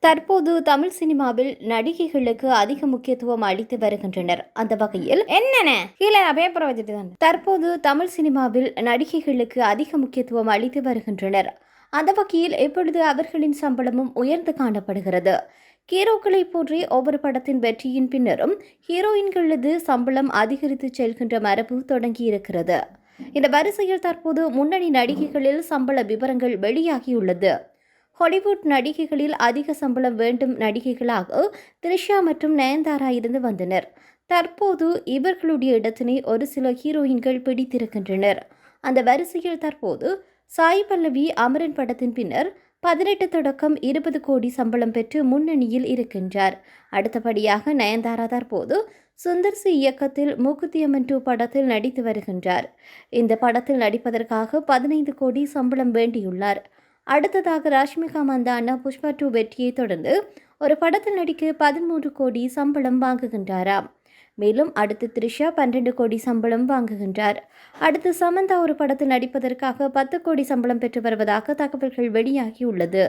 தற்போது தமிழ் சினிமாவில் நடிகைகளுக்கு அதிக முக்கியத்துவம் அளித்து வருகின்றனர். அந்த வகையில் தற்போது தமிழ் சினிமாவில் நடிகைகளுக்கு அதிக முக்கியத்துவம் அளித்து வருகின்றனர். அந்த வகையில் எப்பொழுது அவர்களின் சம்பளமும் உயர்ந்து காணப்படுகிறது. ஹீரோக்களை போன்றே ஒவ்வொரு படத்தின் வெற்றியின் பின்னரும் ஹீரோயின்களது சம்பளம் அதிகரித்து செல்கின்ற மரபு தொடங்கியிருக்கிறது. இந்த வரிசையில் தற்போது முன்னணி நடிகைகளில் சம்பள விவரங்கள் வெளியாகியுள்ளது. ஹாலிவுட் நடிகைகளில் அதிக சம்பளம் வேண்டும் நடிகைகளாக த்ரிஷா மற்றும் நயன்தாரா இருந்து வந்தனர். தற்போது இவர்களுடைய இடத்தினை ஒரு சில ஹீரோயின்கள் பிடித்திருக்கின்றனர். அந்த வரிசையில் தற்போது சாய் பல்லவி அமரன் படத்தின் பின்னர் 18 தொடக்கம் 20 கோடி சம்பளம் பெற்று முன்னணியில் இருக்கின்றார். அடுத்தபடியாக நயன்தாரா தற்போது சுந்தர் சி இயக்கத்தில் மூக்குத்தியம்மன் 2 படத்தில் நடித்து வருகின்றார். இந்த படத்தில் நடிப்பதற்காக 15 கோடி சம்பளம் வேண்டியுள்ளார். அடுத்ததாக ராஷ்மிகா மந்தானா புஷ்பா 2 வெற்றியை தொடர்ந்து ஒரு படத்தில் நடிக்க 13 கோடி சம்பளம் வாங்குகின்றாராம். மேலும் அடுத்து த்ரிஷா 12 கோடி சம்பளம் வாங்குகின்றார். அடுத்து சமந்தா ஒரு படத்தில் நடிப்பதற்காக 10 கோடி சம்பளம் பெற்று வருவதாக தகவல்கள் வெளியாகியுள்ளது.